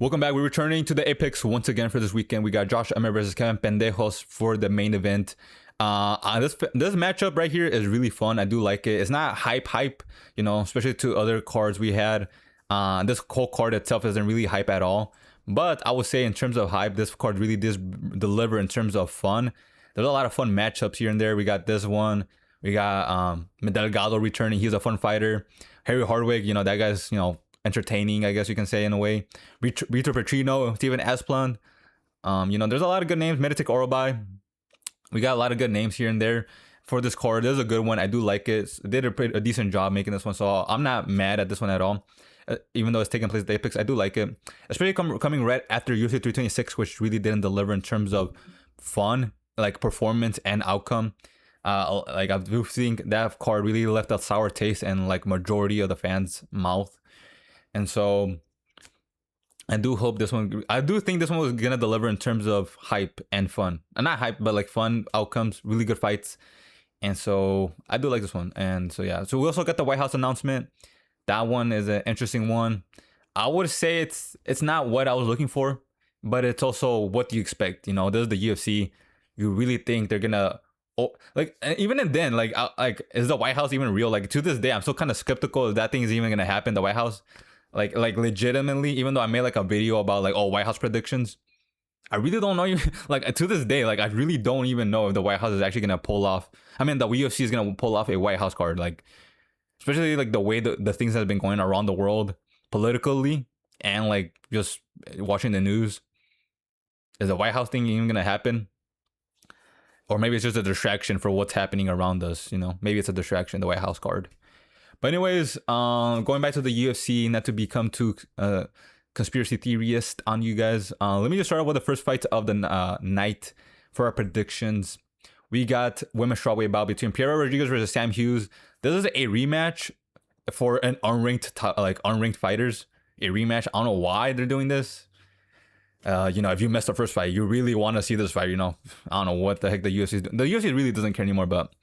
Welcome back. We're returning to the Apex once again for this weekend. We got Josh Emmett versus Kevin Vallejos for the main event. This matchup right here is really fun. I do like it. It's not hype, you know, especially to other cards we had. This whole card itself isn't really hype at all. But I would say in terms of hype, this card really does deliver in terms of fun. There's a lot of fun matchups here and there. We got this one. We got Delgado returning. He's a fun fighter. Hardwick, you know, that guy's, you know, entertaining, I guess you can say in a way. Petrino, Steven Asplund. You know, there's a lot of good names. Meditic Orolbai. We got a lot of good names here and there for this card. This is a good one. I do like it. They did a decent job making this one, so I'm not mad at this one at all. Even though it's taking place at the Apex, I do like it. Especially coming right after UFC 326, which really didn't deliver in terms of fun, like performance and outcome. Like I do think that card really left a sour taste in like majority of the fans' mouth. And so I do hope this one, I do think this one was going to deliver in terms of hype and fun. Not hype, but like fun outcomes, really good fights. And so I do like this one. And so, yeah. So we also got the White House announcement. That one is an interesting one. I would say it's not what I was looking for, but it's also what you expect. You know, this is the UFC. You really think they're going to, like, even then, like, is the White House even real? Like, to this day, I'm still kind of skeptical if that thing is even going to happen, the White House. Like legitimately, even though I made like a video about like White House predictions, I really don't know. Like to this day, like I really don't even know if the White House is actually gonna pull off. I mean, the UFC is gonna pull off a White House card, like especially like the way the things that have been going around the world politically and like just watching the news. Is the White House thing even gonna happen? Or maybe it's just a distraction for what's happening around us. You know, maybe it's a distraction, the White House card. But anyways, going back to the UFC, not to become too conspiracy theorist on you guys. Let me just start off with the first fight of the night for our predictions. We got women's strawweight bout between Piera Rodriguez versus Sam Hughes. This is a rematch for an unranked fighters. A rematch. I don't know why they're doing this. You know, if you missed the first fight, you really want to see this fight. You know, I don't know what the heck the UFC is doing. The UFC really doesn't care anymore, but.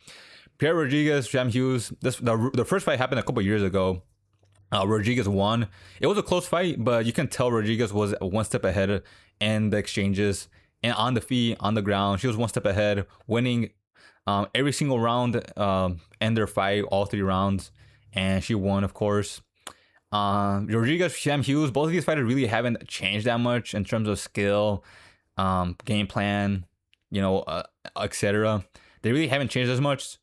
Pierre Rodriguez, Sam Hughes. The first fight happened a couple years ago. Rodriguez won. It was a close fight, but you can tell Rodriguez was one step ahead in the exchanges and on the feet, on the ground. She was one step ahead, winning every single round in their fight, all 3 rounds, and she won, of course. Rodriguez, Sam Hughes. Both of these fighters really haven't changed that much in terms of skill, game plan, you know, etc. They really haven't changed as much.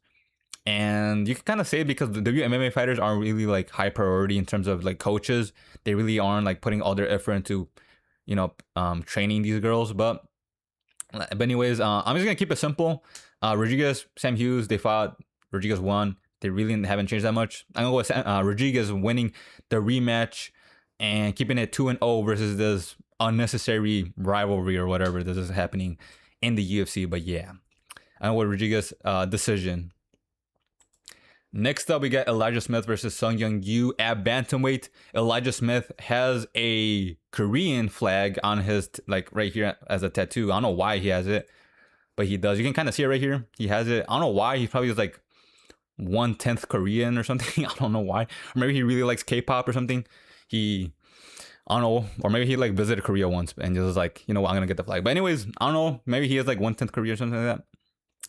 And you can kind of say it because the WMMA fighters aren't really like high priority in terms of like coaches. They really aren't like putting all their effort into, you know, training these girls. But anyways, I'm just gonna keep it simple. Rodriguez, Sam Hughes, they fought. Rodriguez won. They really haven't changed that much. I'm gonna go with Rodriguez winning the rematch and keeping it 2-0 versus this unnecessary rivalry or whatever this is happening in the UFC. But yeah, I'm going with Rodriguez decision. Next up, we got Elijah Smith versus Sung Young Yu at bantamweight. Elijah Smith has a Korean flag on his, like right here as a tattoo. I don't know why he has it, but he does. You can kind of see it right here. He has it. I don't know why. He probably is like 1/10 Korean or something. I don't know why. Or maybe he really likes K-pop or something. I don't know. Or maybe he like visited Korea once and just was like, you know what, I'm going to get the flag. But anyways, I don't know. Maybe he has like 1/10 Korea or something like that.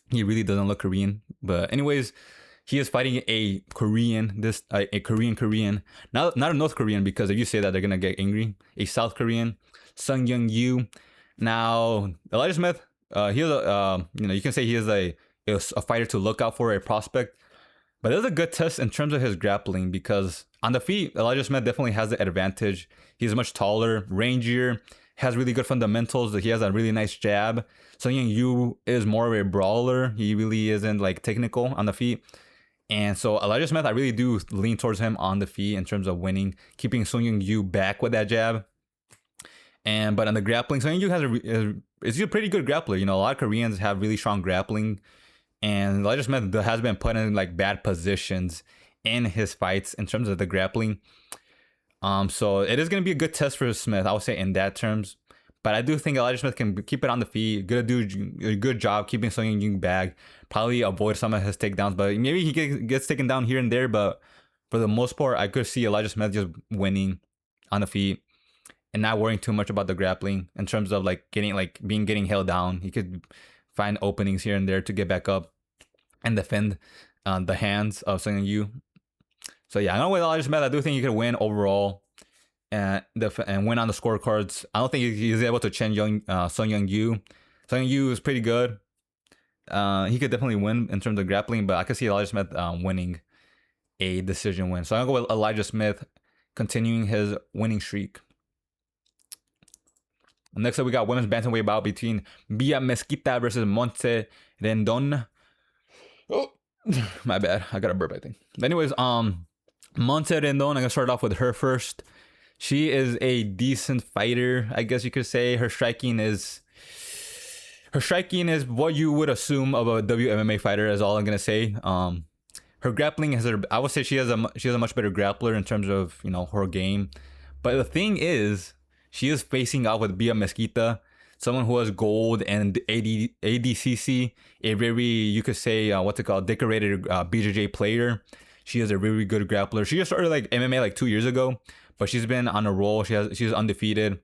He really doesn't look Korean. But anyways, he is fighting a Korean, a Korean, not a North Korean, because if you say that, they're gonna get angry. A South Korean, Sung Young Yu. Now, Elijah Smith, he is you know, you can say he is a fighter to look out for, a prospect. But there's a good test in terms of his grappling, because on the feet, Elijah Smith definitely has the advantage. He's much taller, rangier, has really good fundamentals. He has a really nice jab. Sung Young Yu is more of a brawler. He really isn't like technical on the feet. And so Elijah Smith, I really do lean towards him on the feet in terms of winning, keeping Sung Young Yu back with that jab. But on the grappling, Sung Young Yu is a pretty good grappler. You know, a lot of Koreans have really strong grappling, and Elijah Smith has been put in like bad positions in his fights in terms of the grappling. So it is going to be a good test for Smith, I would say, in that terms. But I do think Elijah Smith can keep it on the feet. Gonna do a good job keeping Sung Young Yu back. Probably avoid some of his takedowns, but maybe he gets taken down here and there. But for the most part, I could see Elijah Smith just winning on the feet. and not worrying too much about the grappling in terms of like getting held down. He could find openings here and there to get back up and defend the hands of Sung Yu. So yeah, I know with Elijah Smith, I do think he could win overall and win on the scorecards. I don't think he's able to change Sung Yu. Sung Yu is pretty good. He could definitely win in terms of grappling, but I could see Elijah Smith winning a decision win. So I'm going to go with Elijah Smith continuing his winning streak. Next up, we got women's bantamweight bout between Bia Mesquita versus Monte Rendon. Oh, my bad. I got a burp, I think. But anyways, Monte Rendon, I'm going to start off with her first. She is a decent fighter, I guess you could say. Her striking is what you would assume of a WMMA fighter, is all I'm going to say. Her grappling I would say she has a much better grappler in terms of, her game. But the thing is, she is facing off with Bia Mesquita, someone who has gold and ADCC, a very, you could say, decorated BJJ player. She is a really good grappler. She just started like MMA like 2 years ago, but she's been on a roll. She's undefeated.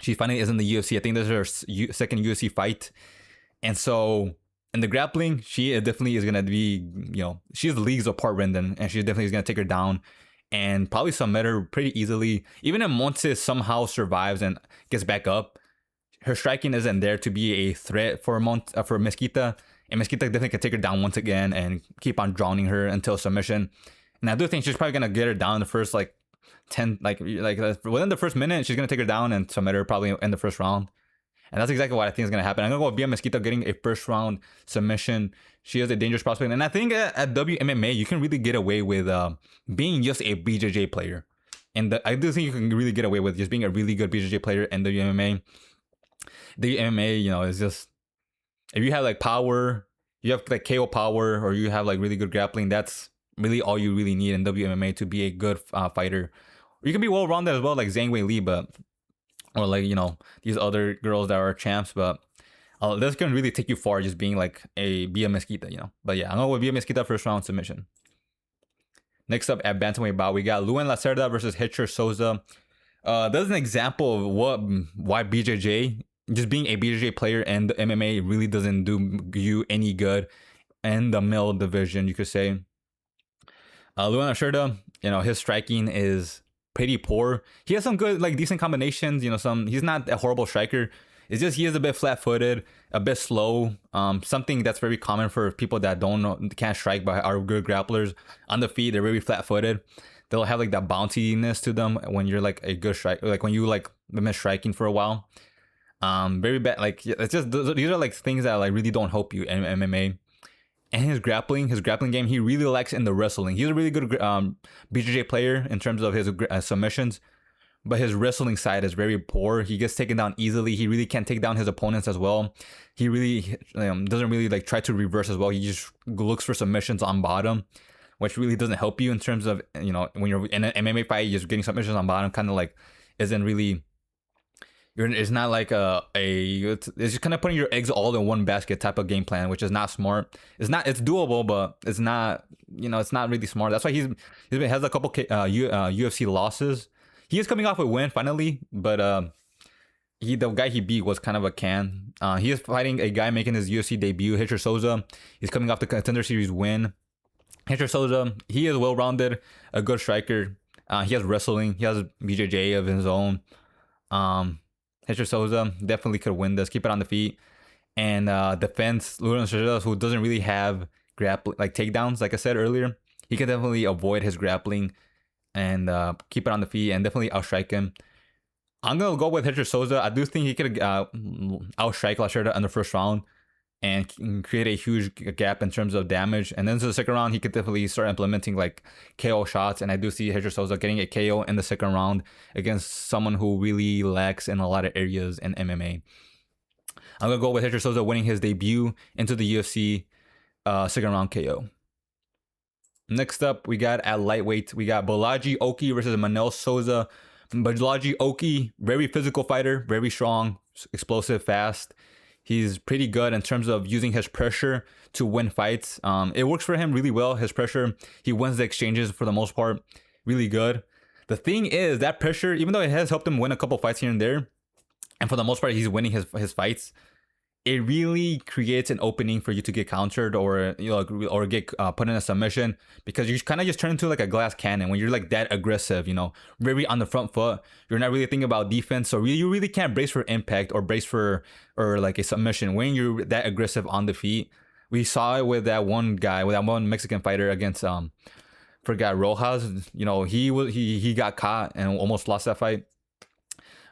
She finally is in the UFC. I think this is her second UFC fight. And so in the grappling, she definitely is going to be, she's leagues apart Rendon, and she definitely is going to take her down and probably submit her pretty easily. Even if Monte somehow survives and gets back up, her striking isn't there to be a threat for Mesquita. And Mesquita definitely can take her down once again and keep on drowning her until submission. And I do think she's probably going to get her down in the first 10, within the first minute, she's going to take her down and submit her probably in the first round. And that's exactly what I think is going to happen. I'm going to go with Bia Mesquita getting a first round submission. She is a dangerous prospect. And I think at WMMA, you can really get away with being just a BJJ player. And I do think you can really get away with just being a really good BJJ player in WMMA. WMMA, is just, if you have like power, you have like KO power, or you have like really good grappling, that's really all you really need in WMMA to be a good fighter. Or you can be well-rounded as well, like Zhang Wei Li, or like, these other girls that are champs, but this can really take you far just being like a Bia Mesquita, But yeah, I'm going with Bia Mesquita first round submission. Next up at bantamweight bout, we got Luen Lacerda versus Hitcher Sousa. That's an example of why BJJ, just being a BJJ player and the MMA really doesn't do you any good in the male division, you could say. Luen Lacerda, his striking is pretty poor. He has some good, decent combinations. He's not a horrible striker. It's just he is a bit flat-footed, a bit slow. Something that's very common for people that can't strike but are good grapplers. On the feet, they're very flat-footed. They'll have like that bounciness to them when you're like a good striker, like when you like been striking for a while. Very bad. It's just these are like things that like really don't help you in MMA. And his grappling game, he really lacks in the wrestling. He's a really good BJJ player in terms of his submissions, but his wrestling side is very poor. He gets taken down easily. He really can't take down his opponents as well. He really doesn't really like try to reverse as well. He just looks for submissions on bottom, which really doesn't help you in terms of, when you're in an MMA fight, you're just getting submissions on bottom kind of like isn't really... It's not like it's just kind of putting your eggs all in one basket type of game plan, which is not smart. It's doable, but it's not, it's not really smart. That's why he has a couple UFC losses. He is coming off a win finally, but the guy he beat was kind of a can. He is fighting a guy making his UFC debut, Hitcher Sousa. He's coming off the Contender Series win. Hitcher Sousa, he is well-rounded, a good striker. He has wrestling. He has BJJ of his own. Hitcher Sousa definitely could win this. Keep it on the feet. And defense, Luen Lacerda, who doesn't really have takedowns, like I said earlier, he can definitely avoid his grappling and keep it on the feet and definitely outstrike him. I'm going to go with Hitcher Sousa. I do think he could outstrike Lacerda in the first round and create a huge gap in terms of damage. And then to the second round, he could definitely start implementing like KO shots. And I do see Hitcher Sousa getting a KO in the second round against someone who really lacks in a lot of areas in MMA. I'm going to go with Hitcher Sousa winning his debut into the UFC second round KO. Next up, we got at lightweight, we got Balaji Oki versus Manel Souza. Balaji Oki, very physical fighter, very strong, explosive, fast. He's pretty good in terms of using his pressure to win fights. It works for him really well, his pressure. He wins the exchanges for the most part, really good. The thing is that pressure, even though it has helped him win a couple fights here and there, and for the most part he's winning his fights, it really creates an opening for you to get countered or or get put in a submission, because you kind of just turn into like a glass cannon when you're like that aggressive, very on the front foot. You're not really thinking about defense, so you really can't brace for impact or brace for or like a submission when you're that aggressive on the feet. We saw it with that one guy, with that one Mexican fighter against forgot Rojas. He got caught and almost lost that fight.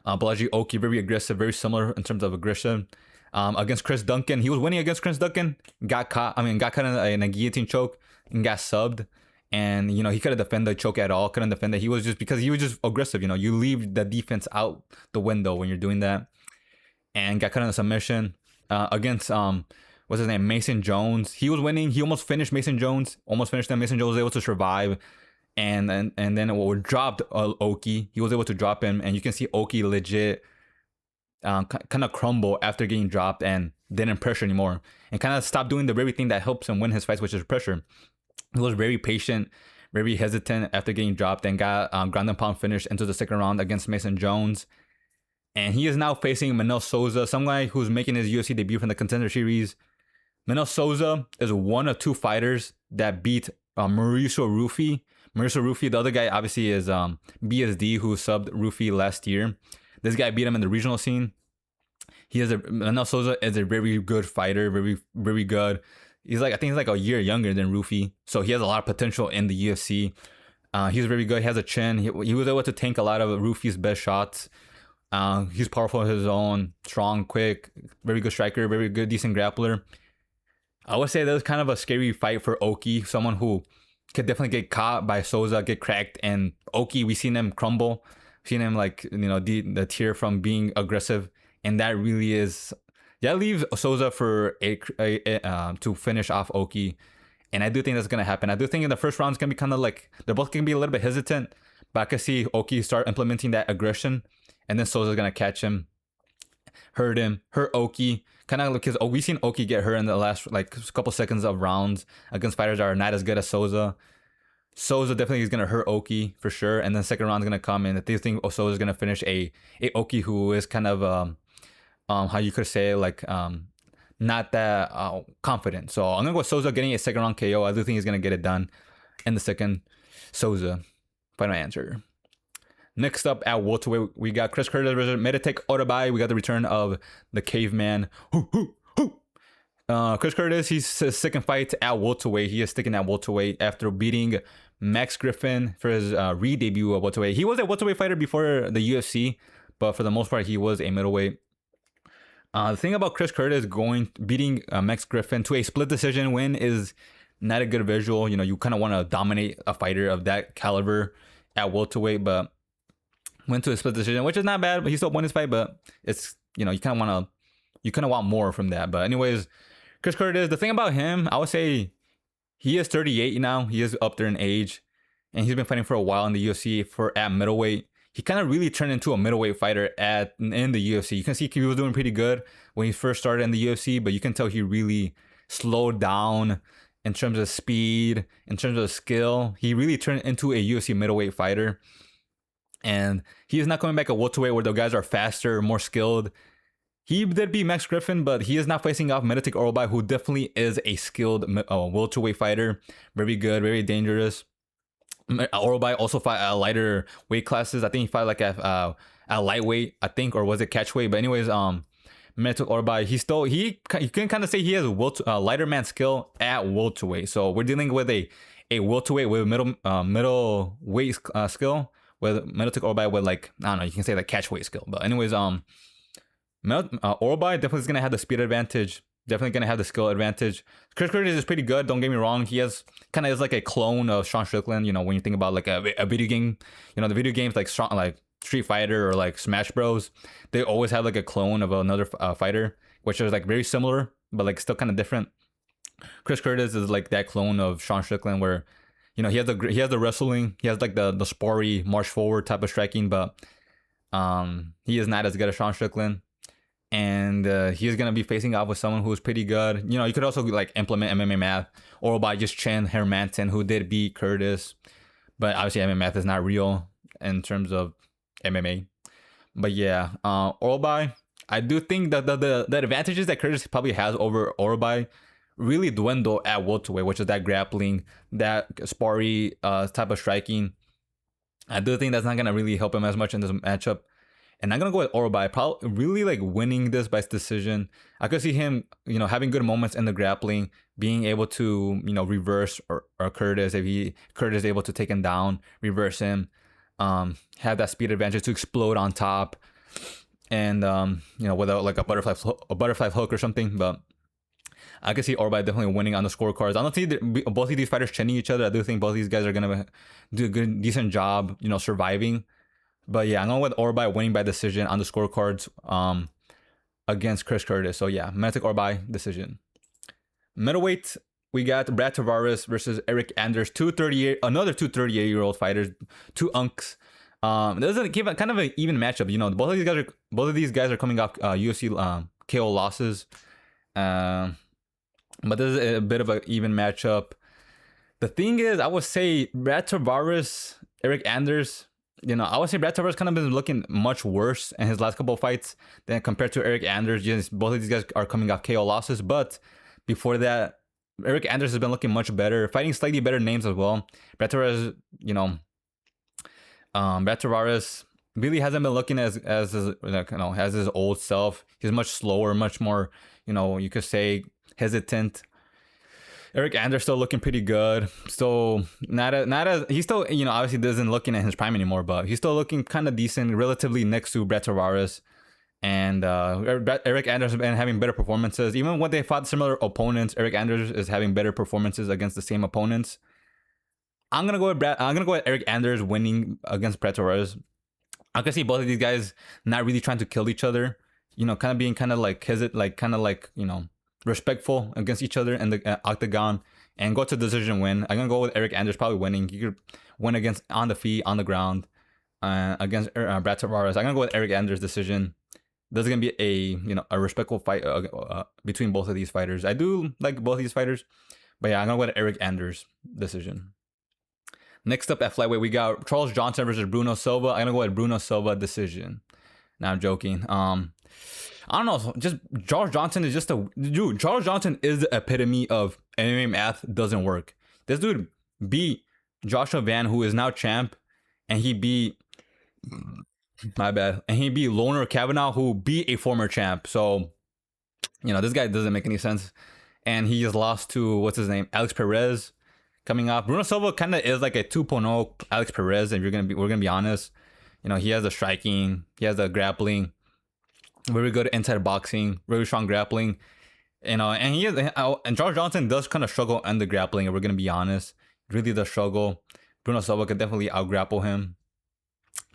Balaji Oki, very aggressive, very similar in terms of aggression. Against Chris Duncan, he was winning against Chris Duncan, got caught in a guillotine choke and got subbed. And he couldn't defend the choke at all, couldn't defend it. He was just aggressive. You leave the defense out the window when you're doing that. And got cut in a submission. Against what's his name, Mason Jones, he was winning. He almost finished Mason Jones, Mason Jones was able to survive. And then it dropped Oki. He was able to drop him, and you can see Oki legit kind of crumble after getting dropped and didn't pressure anymore, and kind of stopped doing the very thing that helps him win his fights, which is pressure. He was very patient, very hesitant after getting dropped, and got ground and pound finish into the second round against Mason Jones. And he is now facing Manel Sousa, some guy who's making his UFC debut from the Contender Series. Manel Sousa is one of two fighters that beat Mauricio Rufy. The other guy obviously is BSD, who subbed Rufy last year. This guy beat him in the regional scene. Manel Sousa is a very good fighter, very, very good. I think he's like a year younger than Rufy, so he has a lot of potential in the UFC. He's very good. He has a chin. He was able to tank a lot of Rufy's best shots. He's powerful on his own, strong, quick, very good striker, very good, decent grappler. I would say that was kind of a scary fight for Oki, someone who could definitely get caught by Sousa, get cracked, and Oki, we've seen him crumble. Seen him the tier from being aggressive, and that leaves Sousa for to finish off Oki, and I do think that's gonna happen. I do think in the first round it's gonna be kind of like they're both gonna be a little bit hesitant, but I can see Oki start implementing that aggression, and then Sousa's gonna catch him, hurt Oki, kind of because we've seen Oki get hurt in the last couple seconds of rounds against fighters that are not as good as Sousa. Sousa definitely is gonna hurt Oki for sure, and then second round is gonna come in. I do think Sousa is gonna finish a Oki who is kind of how you could say not that confident. So I'm gonna go with Sousa getting a second round KO. I do think he's gonna get it done in the second. Sousa, final answer. Next up at welterweight, we got Chris Curtis versus Meditech Orolbai. We got the return of the caveman. Chris Curtis, he's his second fight at welterweight. He is sticking at welterweight after beating Max Griffin for his re-debut of welterweight. He was a welterweight fighter before the UFC, but for the most part, he was a middleweight. The thing about Chris Curtis beating Max Griffin to a split decision win is not a good visual. You kind of want to dominate a fighter of that caliber at welterweight, but went to a split decision, which is not bad. But he still won his fight. But it's you kind of want more from that. But anyways, Chris Curtis. The thing about him, I would say, he is 38 now. He is up there in age, and he's been fighting for a while in the UFC at middleweight. He kind of really turned into a middleweight fighter in the UFC. You can see he was doing pretty good when he first started in the UFC, but you can tell he really slowed down in terms of speed, in terms of skill. He really turned into a UFC middleweight fighter. And he is not coming back at welterweight where the guys are faster, more skilled. He did beat Max Griffin, but he is not facing off Meditech Orolbai, who definitely is a skilled welterweight fighter. Very good, very dangerous. Orolbai also fought at lighter weight classes. I think he fought at lightweight, I think, or was it catchweight? But anyways, Meditech Orolbai, you can kind of say he has lighter man skill at welterweight. So we're dealing with a welterweight with middle weight skill. With Meditech Orolbai with I don't know, you can say catchweight skill. But anyways, Orolbai definitely is gonna have the speed advantage. Definitely gonna have the skill advantage. Chris Curtis is pretty good. Don't get me wrong. He is like a clone of Sean Strickland. When you think about a video game, the video games like Street Fighter or Smash Bros. They always have a clone of another fighter, which is very similar but still kind of different. Chris Curtis is that clone of Sean Strickland, where he has the wrestling, he has the spory march forward type of striking, but he is not as good as Sean Strickland. And he is going to be facing off with someone who's pretty good. You could also implement MMA math, or by just Chen Hermanson, who did beat Curtis. But obviously MMA math is not real. in terms of MMA. But yeah, Orolbai, I do think that the advantages that Curtis probably has over Orolbai really dwindle at welterweight, which is that grappling, that sparring type of striking. I do think that's not gonna really help him as much in this matchup. And I'm gonna go with Orolbai, probably really like winning this by decision. I could see him, having good moments in the grappling, being able to, reverse or Curtis if Curtis is able to take him down, reverse him, have that speed advantage to explode on top, and without like a butterfly hook or something. But I could see Orolbai definitely winning on the scorecards. I don't see both of these fighters chinning each other. I do think both of these guys are gonna do a decent job, surviving. But yeah, I'm going with Orolbai winning by decision on the scorecards against Chris Curtis. So yeah, I'm going to take Orolbai decision. Middleweight, we got Brad Tavares versus Eric Anders, another two 38-year-old fighters, two unks. This is kind of an even matchup. Both of these guys are coming off UFC KO losses. But this is a bit of an even matchup. The thing is, I would say Brad Tavares, Eric Anders, I would say Brad Tavares kind of been looking much worse in his last couple of fights than compared to Eric Anders. Yes, both of these guys are coming off KO losses, but before that, Eric Anders has been looking much better, fighting slightly better names as well. Brad Tavares, Brad Tavares really hasn't been looking as his old self. He's much slower, much more, you could say hesitant. Eric Anders still looking pretty good. Still not as he's still, obviously doesn't looking at his prime anymore, but he's still looking kind of decent, relatively next to Brad Tavares. And Eric Anders has been having better performances. Even when they fought similar opponents, Eric Anders is having better performances against the same opponents. I'm gonna go with Eric Anders winning against Brad Tavares. I can see both of these guys not really trying to kill each other. Kind of being respectful against each other in the octagon and go to decision win. I'm gonna go with Eric Anders probably winning. He could win on the feet, on the ground, against Brad Tavares. I'm gonna go with Eric Anders decision. This is gonna be a respectful fight between both of these fighters. I do like both of these fighters, but yeah, I'm gonna go with Eric Anders decision. Next up at flyweight, we got Charles Johnson versus Bruno Silva. I'm gonna go with Bruno Silva decision. Now I'm joking. I don't know. Just Charles Johnson is just Charles Johnson is the epitome of MMA math doesn't work. This dude beat Joshua Van, who is now champ, and he beat Loner Kavanaugh, who beat a former champ. So, this guy doesn't make any sense. And he just lost to what's his name, Alex Perez, coming off. Bruno Silva kind of is like a 2.0 Alex Perez, if we're gonna be honest. He has the striking, he has the grappling. Very good inside boxing, very strong grappling, and Charles Johnson does kind of struggle in the grappling. If we're gonna be honest, really does struggle. Bruno Silva could definitely out grapple him.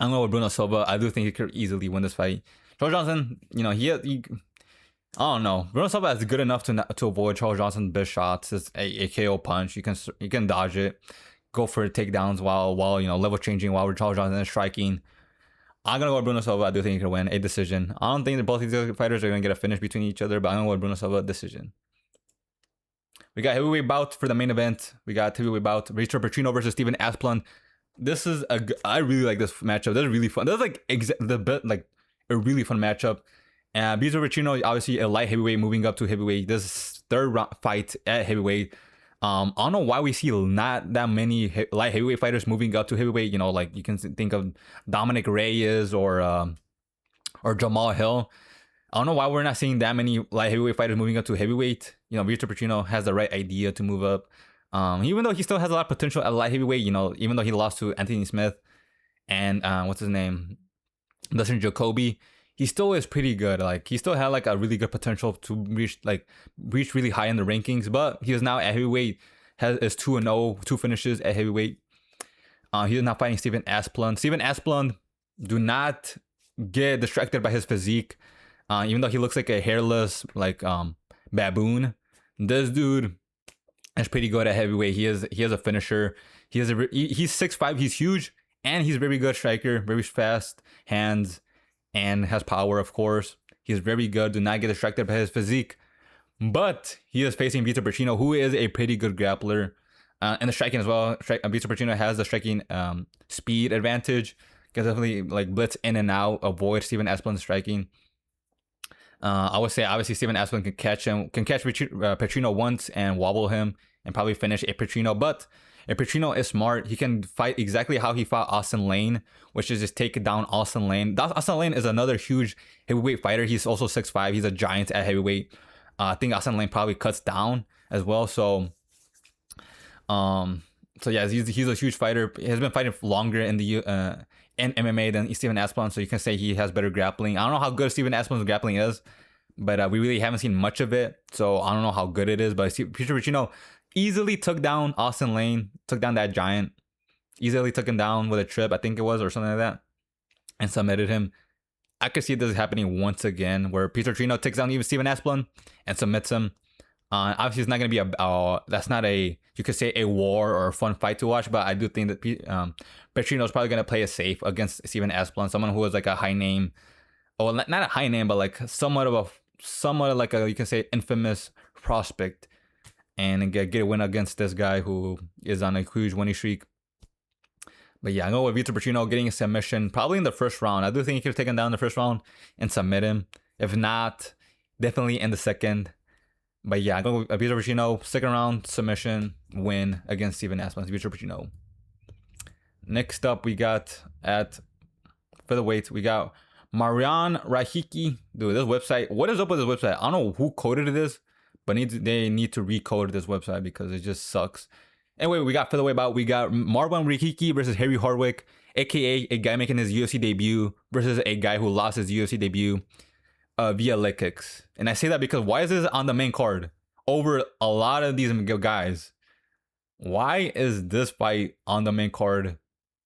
I'm going with Bruno Silva. I do think he could easily win this fight. Charles Johnson, I don't know. Bruno Silva is good enough to avoid Charles Johnson's best shots. It's a KO punch. You can dodge it, go for takedowns while level changing while Charles Johnson is striking. I'm gonna go with Bruno Silva. I do think he can win a decision. I don't think that both these fighters are gonna get a finish between each other, but I'm gonna go with Bruno Silva decision. We got heavyweight bout for the main event. We got heavyweight bout Vitor Petrino versus Stephen Asplund. This is I really like this matchup. This is really fun. This is a really fun matchup. And Vitor Petrino, obviously a light heavyweight moving up to heavyweight. This is third fight at heavyweight. I don't know why we see not that many light heavyweight fighters moving up to heavyweight. You can think of Dominic Reyes or Jamal Hill. I don't know why we're not seeing that many light heavyweight fighters moving up to heavyweight. Vitor Petrino has the right idea to move up. Even though he still has a lot of potential at light heavyweight, even though he lost to Anthony Smith and what's his name, Dustin Jacoby, he still is pretty good. He still had a really good potential to reach really high in the rankings. But he is now at heavyweight, is 2-0, 2 finishes at heavyweight. He is now fighting Stephen Asplund. Stephen Asplund, do not get distracted by his physique. Even though he looks like a hairless baboon, this dude is pretty good at heavyweight. He has a finisher. He's 6'5", he's huge, and he's a very good striker, very fast hands, and has power, of course. He's very good. Do not get distracted by his physique. But he is facing Vitor Petrino, who is a pretty good grappler. And the striking as well. Vitor Petrino has the striking speed advantage Can definitely like blitz in and out, avoid Steven Asplund striking. I would say obviously Steven Asplund can catch Petrino once and wobble him and probably finish a Petrino. But if Petrino is smart, he can fight exactly how he fought Austin Lane, which is just take down Austin Lane. Austin Lane is another huge heavyweight fighter. He's also 6'5". He's a giant at heavyweight. I think Austin Lane probably cuts down as well. So yeah, he's a huge fighter. He has been fighting longer in the in MMA than Steven Asplund, so you can say he has better grappling. I don't know how good Steven Asplund's grappling is, but we really haven't seen much of it, so I don't know how good it is. But Peter Petrino easily took down Austin Lane, took down that giant, easily took him down with a trip, I think it was, or something like that, and submitted him. I could see this happening once again, where Peter Petrino takes down even Steven Asplund and submits him. Obviously, it's not going to be that's not a, you could say, a war or a fun fight to watch, but I do think that Petrino is probably going to play it safe against Steven Asplund, someone who is like a high name, or not a high name, but like somewhat like a, you can say, infamous prospect, and get a win against this guy who is on a huge winning streak. But yeah, I go with Vitor Petrino getting a submission probably in the first round. I do think he could have taken down in the first round and submit him. If not, definitely in the second. But yeah, I go with Vitor Petrino, second round submission win against Steven Asplund. Vitor Petrino. Next up, we got at featherweight, we got Marian Rahiki. Dude, this website, what is up with this website? I don't know who coded this, but they need to recode this website because it just sucks. Anyway, we got featherweight bout. We got Marian Rahiki versus Harry Hardwick, aka a guy making his UFC debut versus a guy who lost his UFC debut via leg kicks. And I say that because why is this on the main card over a lot of these guys? Why is this fight on the main card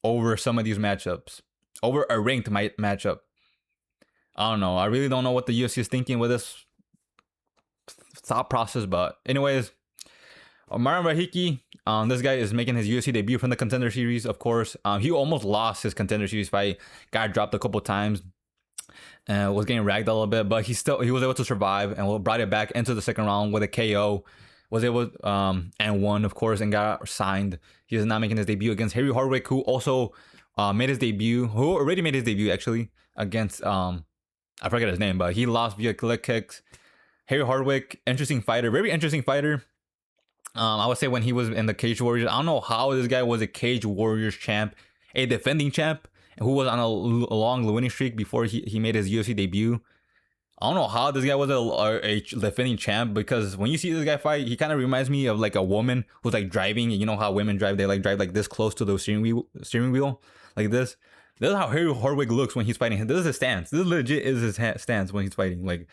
over some of these matchups, over a ranked matchup? I don't know. I really don't know what the UFC is thinking with this thought process. But anyways, Marian Rahiki, this guy is making his UFC debut from the Contender Series, of course. He almost lost his Contender Series fight, got dropped a couple times, was getting ragged a little bit, but he was able to survive and brought it back into the second round with a KO. Was able and won, of course, and got signed. He is now making his debut against Harry Hardwick, who also made his debut, who already made his debut actually against I forget his name, but he lost via leg kicks. Harry Hardwick, interesting fighter, very interesting fighter. I would say when he was in the Cage Warriors, I don't know how this guy was a Cage Warriors champ, a defending champ, who was on a long winning streak before he made his UFC debut. I don't know how this guy was a defending champ, because when you see this guy fight, he kind of reminds me of like a woman who's like driving. You know how women drive? They like drive like this close to the steering wheel, like this. This is how Harry Hardwick looks when he's fighting. This is his stance. This legit is his stance when he's fighting. Like,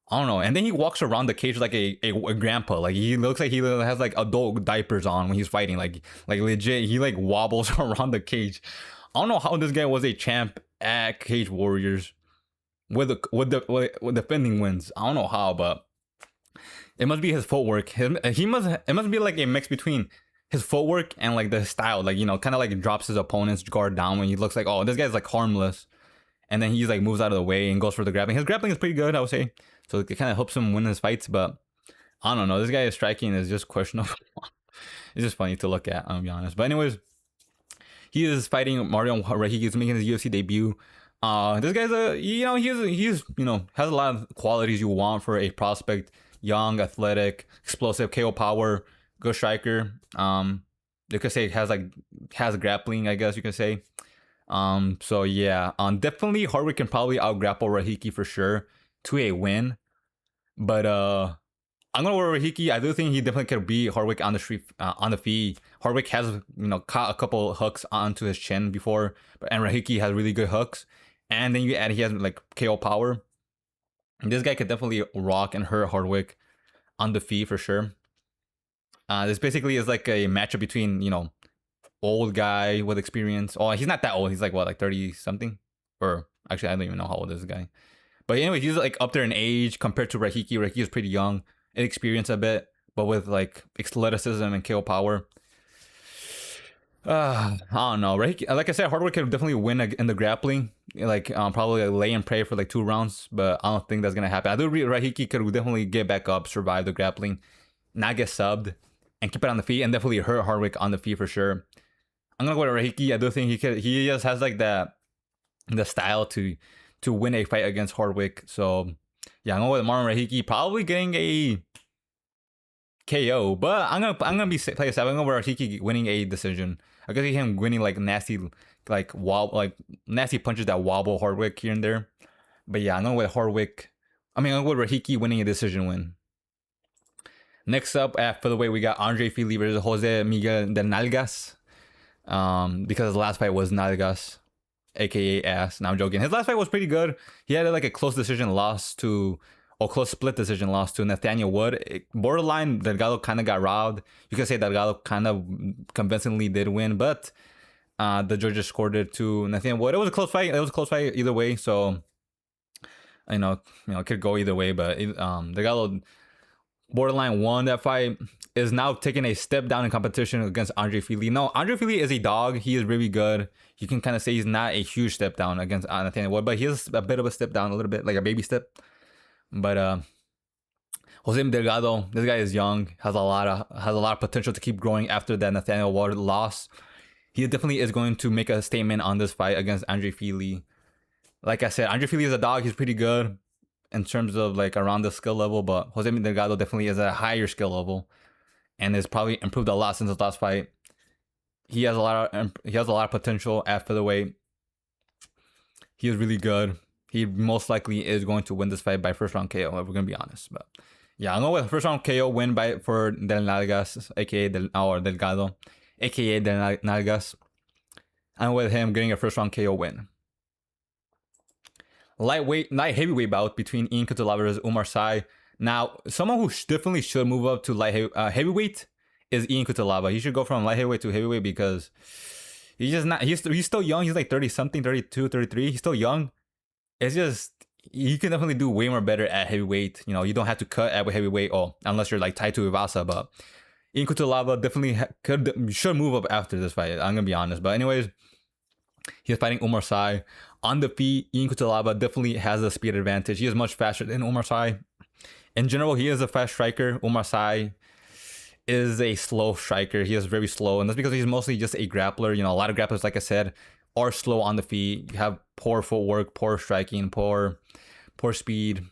I don't know. And then he walks around the cage like a grandpa. Like, he looks like he has like adult diapers on when he's fighting. Like legit, he like wobbles around the cage. I don't know how this guy was a champ at Cage Warriors with defending wins. I don't know how, but it must be his footwork. It must be like a mix between his footwork and like the style. Like, you know, kind of like drops his opponent's guard down when he looks like, oh, this guy's like harmless. And then he's like moves out of the way and goes for the grappling. His grappling is pretty good, I would say. So it kind of helps him win his fights, but I don't know. This guy's striking is just questionable. It's just funny to look at, I'll be honest. But anyways, he is fighting Marian Rahiki. He's making his UFC debut. This guy's he's has a lot of qualities you want for a prospect. Young, athletic, explosive, KO power, good striker. You could say has grappling, I guess you could say. So yeah, definitely Hardwick can probably out grapple Rahiki for sure to a win. But I'm gonna go with Rahiki. I do think he definitely could beat Hardwick on the street, on the feet. Hardwick has caught a couple hooks onto his chin before, and Rahiki has really good hooks. And then you add he has like KO power. And this guy could definitely rock and hurt Hardwick on the feet for sure. This basically is like a matchup between old guy with experience. Oh, he's not that old. He's like what, like 30 something? Or actually, I don't even know how old this guy. But anyway, he's like up there in age compared to Rahiki. Rahiki is pretty young, inexperienced a bit, but with like athleticism and KO power. I don't know. Rahiki, like I said, Hardwick can definitely win in the grappling. Like probably like lay and pray for like 2 rounds, but I don't think that's gonna happen. I do read Rahiki could definitely get back up, survive the grappling, not get subbed, and keep it on the feet, and definitely hurt Hardwick on the feet for sure. I'm gonna go with Rahiki. I do think he just has like the style to win a fight against Hardwick. So yeah, I'm going with Marlon Rahiki, probably getting a KO, but I'm gonna be play safe. I'm gonna go with Rahiki winning a decision. I could see him winning like nasty nasty punches that wobble Hardwick here and there. But yeah, I'm going with Hardwick. I'm going with Rahiki winning a decision win. Next up at featherweight, we got Andre Fili versus Jose Miguel de Nalgas. Because the last fight was Nalgas, aka ass. Now I'm joking. His last fight was pretty good. He had like a close decision loss to, or close split decision loss to Nathaniel Wood. Borderline, Delgado kind of got robbed. You can say Delgado kind of convincingly did win, but the judges scored it to Nathaniel Wood. It was a close fight. It was a close fight either way. So you know, it could go either way. But Delgado borderline won that fight. Is now taking a step down in competition against Andre Fili. No, Andre Fili is a dog. He is really good. You can kind of say he's not a huge step down against Nathaniel Wood, but he is a bit of a step down, a little bit like a baby step. But Jose Delgado, this guy is young, has a lot of potential to keep growing after that Nathaniel Wood loss. He definitely is going to make a statement on this fight against Andre Fili. Like I said, Andre Fili is a dog. He's pretty good in terms of like around the skill level, but Jose Delgado definitely is at a higher skill level. And has probably improved a lot since his last fight. He has a lot of potential at featherweight. He is really good. He most likely is going to win this fight by first round KO, if we're gonna be honest. But yeah, I'm going with first round KO win for Del Nalgas, aka Delgado, aka Del Nalgas. I'm with him getting a first round KO win. Light heavyweight bout between Ian Cutelaba versus Umar Sy. Now, someone who definitely should move up to heavyweight is Ian Cutelaba. He should go from light heavyweight to heavyweight because he's still young. He's like 30 something, 32, 33. He's still young. It's just, you can definitely do way more better at heavyweight. You know, you don't have to cut at heavyweight, unless you're like tied to Ivasa. But Ian Cutelaba definitely should move up after this fight. I'm gonna be honest. But anyways, he's fighting Umar Sy. On the feet, Ian Cutelaba definitely has a speed advantage. He is much faster than Umar Sy. In general, he is a fast striker. Umar Sy is a slow striker. He is very slow, and that's because he's mostly just a grappler. You know, a lot of grapplers, like I said, are slow on the feet. You have poor footwork, poor striking, poor speed,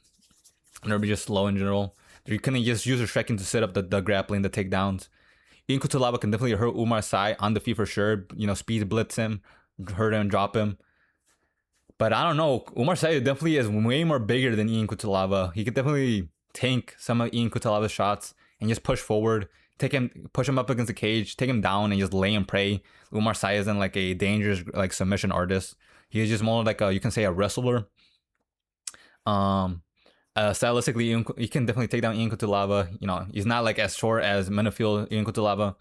and they're just slow in general. You can just use your striking to set up the grappling, the takedowns. Ian Cutelaba can definitely hurt Umar Sy on the feet for sure. You know, speed blitz him, hurt him, drop him. But I don't know. Umar Sy definitely is way more bigger than Ian Cutelaba. He could definitely tank some of Ian Cutelaba's shots and just push forward, push him up against the cage, take him down, and just lay and pray. Umar Sy isn't like a dangerous like submission artist. He is just more like you can say a wrestler. Stylistically, he can definitely take down Ian Cutelaba. You know, he's not like as short as Menefield Ian Cutelaba,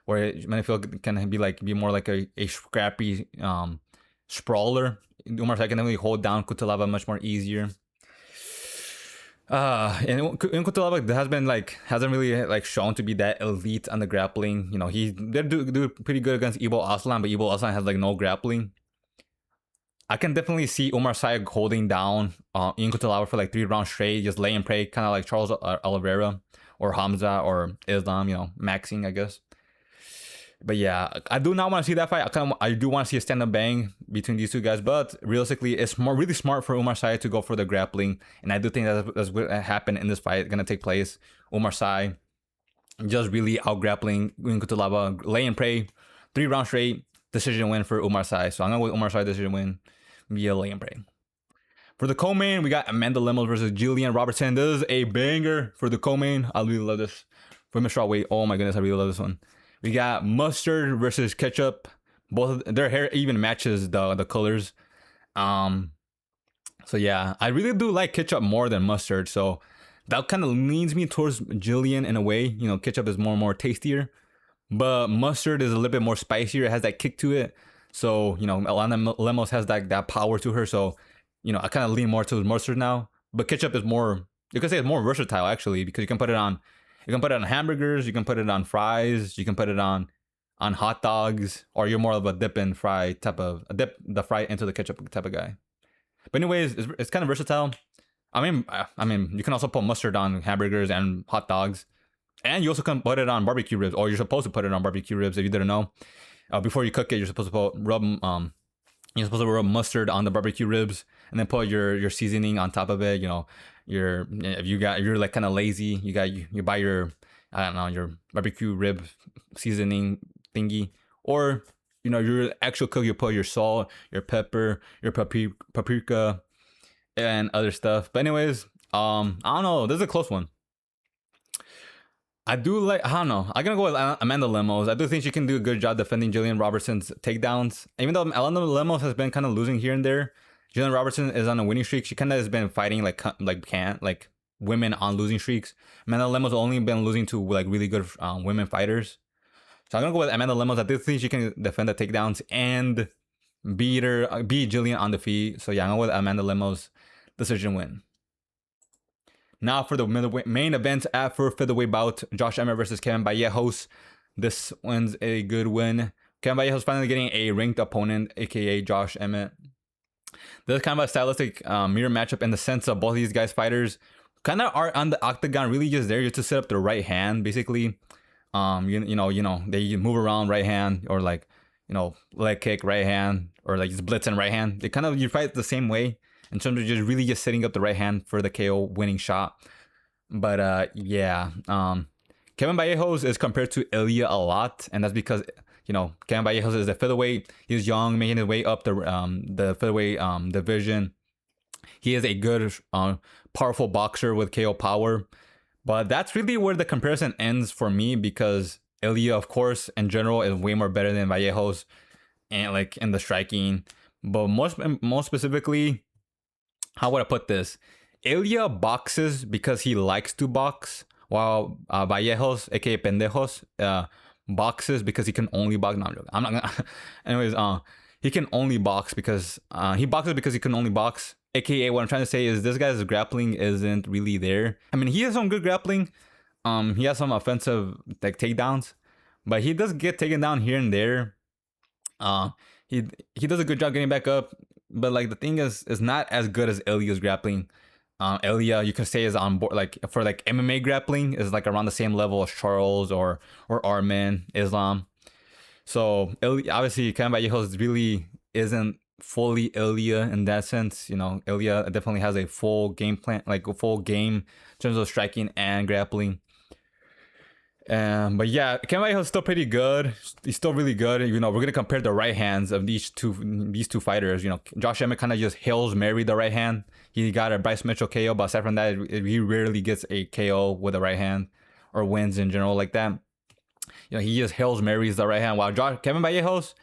where Menefield can be more like a scrappy sprawler. Umar Sy can definitely hold down Cutelaba much more easier. And Cutelaba hasn't really shown to be that elite on the grappling. You know, he did do pretty good against Ibo Aslan, but Ibo Aslan has no grappling. I can definitely see Umar Sy holding down Ian Cutelaba for 3 rounds straight, just lay and pray, kind of like Charles Oliveira or Hamza or Islam, you know, maxing, I guess. But yeah, I do not want to see that fight. I do want to see a stand-up bang between these two guys, but realistically, it's really smart for Umar Sy to go for the grappling, and I do think that's what happened in this fight. Going to take place. Umar Sy just really out-grappling Ian Cutelaba, lay and pray, 3 rounds straight, decision win for Umar Sy. So I'm going with Umar Sy decision win via lay and pray. For the co-main, we got Amanda Lemos versus Jillian Robertson. This is a banger for the co-main. I really love this. For Mr. Weight, oh my goodness, I really love this one. We got mustard versus ketchup. Both of their hair even matches the colors. So yeah, I really do like ketchup more than mustard. So that kind of leans me towards Jillian in a way. You know, ketchup is more tastier, but mustard is a little bit more spicier. It has that kick to it. So, you know, Alana Lemos has that power to her. So, you know, I kind of lean more towards mustard now. But ketchup is more, you can say it's more versatile actually, because you can put it on hamburgers, you can put it on fries, you can put it on hot dogs, or you're more of a dip and fry type of dip the fry into the ketchup type of guy. But anyways, it's kind of versatile. I mean, you can also put mustard on hamburgers and hot dogs, and you also can put it on barbecue ribs, or you're supposed to put it on barbecue ribs if you didn't know. Before you cook it, you're supposed to rub mustard on the barbecue ribs, and then put your seasoning on top of it. You know, if you're like kind of lazy, you buy your, I don't know, your barbecue rib seasoning thingy, or you know, your actual cook, you put your salt, your pepper, your paprika, and other stuff. But anyways, I don't know. This is a close one. I don't know. I'm gonna go with Amanda Lemos. I do think she can do a good job defending Jillian Robertson's takedowns. Even though Amanda Lemos has been kind of losing here and there, Jillian Robertson is on a winning streak. She kind of has been fighting like women on losing streaks. Amanda Lemos only been losing to like really good women fighters. So I'm gonna go with Amanda Lemos. I do think she can defend the takedowns and beat Jillian on the feet. So yeah, I'm going with Amanda Lemos decision win. Now for the main event for featherweight bout, Josh Emmett versus Kevin Vallejos. This one's a good win. Kevin Vallejos finally getting a ranked opponent, aka Josh Emmett. This is kind of a stylistic mirror matchup in the sense of both of these guys fighters kind of are on the octagon, really just there just to set up their right hand, basically. You know, they move around right hand, or like, you know, leg kick right hand, or like just blitzing right hand. They kind of, you fight the same way in terms of just really just setting up the right hand for the KO winning shot. But yeah, Kevin Vallejos is compared to Ilya a lot, and that's because, you know, Kevin Vallejos is a featherweight. He's young, making his way up the featherweight division. He is a good, powerful boxer with KO power. But that's really where the comparison ends for me, because Ilya, of course, in general, is way more better than Vallejos, and like in the striking. But most specifically, how would I put this? Ilya boxes because he likes to box, while Vallejos, aka Pendejos, boxes because he can only box. No, I'm not gonna. Anyways, he can only box because he boxes because he can only box. AKA, what I'm trying to say is this guy's grappling isn't really there. I mean, he has some good grappling. He has some offensive like takedowns, but he does get taken down here and there. He does a good job getting back up, but like the thing is not as good as Ilya's grappling. Ilya, you can say, is on board like for like MMA grappling is like around the same level as Charles or Arman Islam. So Ilya, obviously, Kevin Vallejos really isn't fully Ilya in that sense. You know, Ilya definitely has a full game plan, like a full game in terms of striking and grappling. But yeah, Kevin Vallejos is still pretty good. He's still really good. You know, we're gonna compare the right hands of these two fighters. You know, Josh Emmett kind of just Hails Mary the right hand. He got a Bryce Mitchell KO, but aside from that, he rarely gets a KO with the right hand or wins in general like that. You know, he just Hails Marys the right hand. While Kevin Vallejos,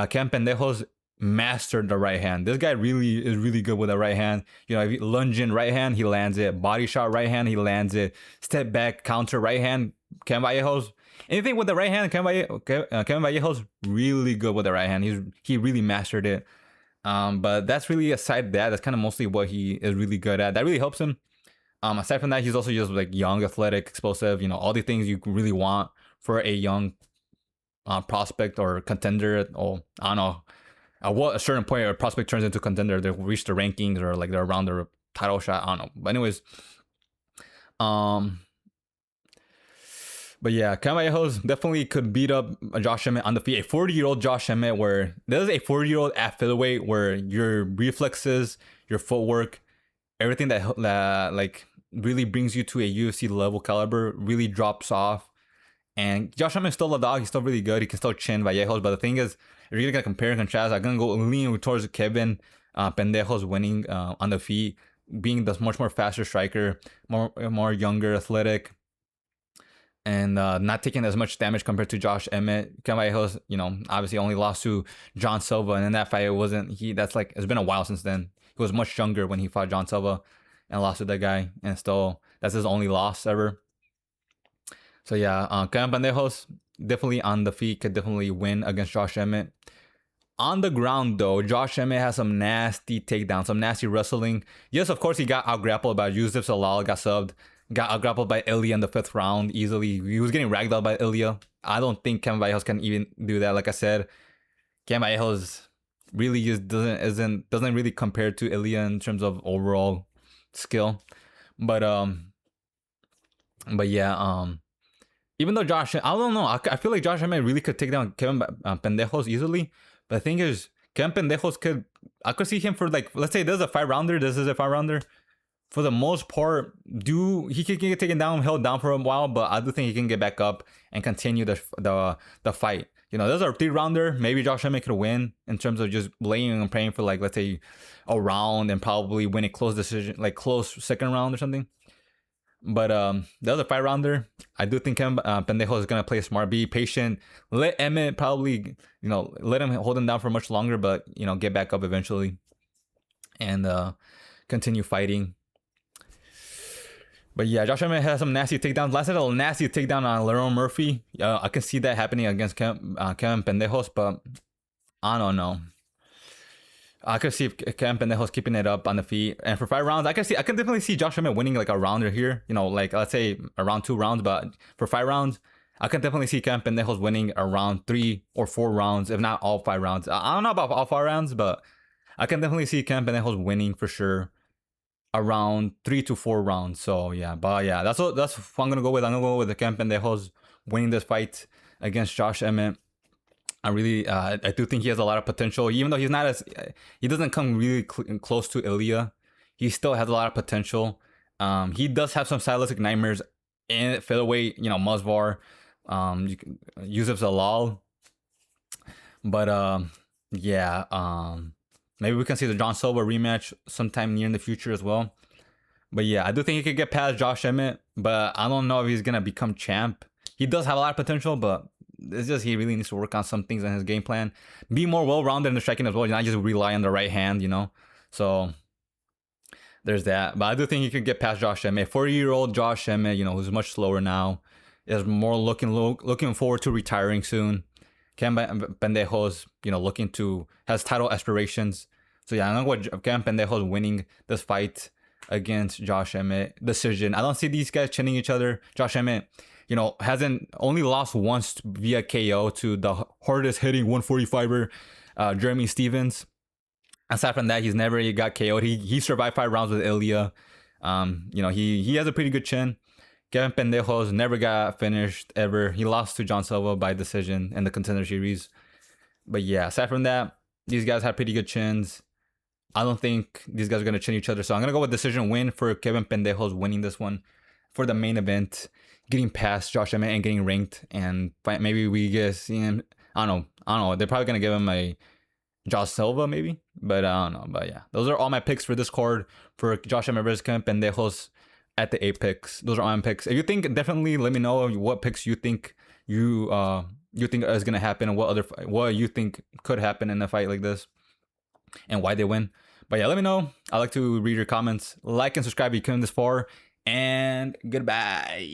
Kevin Pendejos mastered the right hand. This guy really is really good with the right hand. You know, if he lunge in right hand, he lands it. Body shot right hand, he lands it. Step back counter right hand. Kevin Vallejos, anything with the right hand, Kevin Vallejos really good with the right hand. He really mastered it. But that's really aside that. That's kind of mostly what he is really good at. That really helps him. Aside from that, he's also just like young, athletic, explosive. You know, all the things you really want for a young prospect or contender. Or I don't know, at what a certain point a prospect turns into contender, they reach the rankings or like they're around their title shot. I don't know. But anyways, but yeah, Kevin Vallejos definitely could beat up Josh Emmett on the feet. A 40-year-old Josh Emmett, where there's a 40-year-old at featherweight where your reflexes, your footwork, everything that like really brings you to a UFC level caliber really drops off. And Josh Emmett is still a dog. He's still really good. He can still chin Vallejos. But the thing is, if you're really gonna compare and contrast, I'm gonna go lean towards Kevin Pendejos winning on the feet, being the much more faster striker, more younger, athletic, and not taking as much damage compared to Josh Emmett. Kevin Vallejos, you know, obviously only lost to John Silva, and in that fight, that's like, it's been a while since then. He was much younger when he fought John Silva and lost to that guy, and still, that's his only loss ever. So yeah, Kevin Vallejos definitely on the feet could definitely win against Josh Emmett. On the ground though, Josh Emmett has some nasty takedowns, some nasty wrestling. Yes, of course he got out grappled by Yusuf Salal, got subbed. Got out grappled by Ilya in the 5th round easily. He was getting ragdolled by Ilya. I don't think Kevin Vallejos can even do that. Like I said, Kevin Vallejos really just doesn't really compare to Ilya in terms of overall skill. But yeah, Even though Josh, I don't know. I feel like Josh Emmett really could take down Kevin Pendejos easily. But the thing is, Kevin Pendejos could, I could see him for like, let's say there's a 5-rounder. This is a 5-rounder. For the most part, he can get taken down, held down for a while, but I do think he can get back up and continue the fight. You know, there's a 3-rounder. Maybe Josh Emmett could win in terms of just laying and praying for like, let's say, a round and probably win a close decision, like close second round or something. But there's a 5-rounder. I do think Pendejo is gonna play smart, be patient, let Emmett probably, you know, let him hold him down for much longer, but you know, get back up eventually and continue fighting. But yeah, Josh Emmett has some nasty takedowns. Last night, a nasty takedown on Lerone Murphy. I can see that happening against Kevin Pendejos, but I don't know. I could see Kevin Pendejos keeping it up on the feet. And for 5 rounds, I can definitely see Josh Emmett winning like a rounder here. You know, like let's say around 2 rounds, but for 5 rounds, I can definitely see Kevin Pendejos winning around 3 or 4 rounds, if not all 5 rounds. I don't know about all 5 rounds, but I can definitely see Kevin Pendejos winning for sure. Around 3 to 4 rounds. So yeah, but yeah, that's what I'm gonna go with. I'm gonna go with the Kevin Pendejos winning this fight against Josh Emmett. I really, I do think he has a lot of potential. Even though he doesn't come really close to Ilya, he still has a lot of potential. He does have some stylistic nightmares in featherweight. You know, Musvar, Yusuf Zalal, but yeah, maybe we can see the John Silva rematch sometime near in the future as well. But yeah, I do think he could get past Josh Emmett, but I don't know if he's gonna become champ. He does have a lot of potential, but it's just he really needs to work on some things in his game plan. Be more well-rounded in the striking as well, not just rely on the right hand, you know? So there's that. But I do think he could get past Josh Emmett. 40-year-old Josh Emmett, you know, who's much slower now, is more looking forward to retiring soon. Kevin Pendejos, you know, has title aspirations. So yeah, I'm going with Kevin Pendejos winning this fight against Josh Emmett. Decision. I don't see these guys chinning each other. Josh Emmett, you know, hasn't only lost once via KO to the hardest hitting 145er, Jeremy Stevens. Aside from that, he's never got KO'd. He survived 5 rounds with Ilya. You know, he has a pretty good chin. Kevin Pendejos never got finished ever. He lost to John Silva by decision in the Contender Series. But yeah, aside from that, these guys have pretty good chins. I don't think these guys are going to chin each other. So I'm going to go with decision win for Kevin Pendejos winning this one for the main event, getting past Josh Emmett and getting ranked. And maybe we get see him. I don't know. They're probably going to give him a Josh Silva maybe. But I don't know. But yeah, those are all my picks for this card for Josh Emmett versus Kevin Pendejos at the Apex. Those are all my picks. If you think, definitely let me know what picks you think you think is gonna happen and what you think could happen in a fight like this and why they win. But yeah, let me know. I like to read your comments. Like and subscribe if you came this far. And goodbye.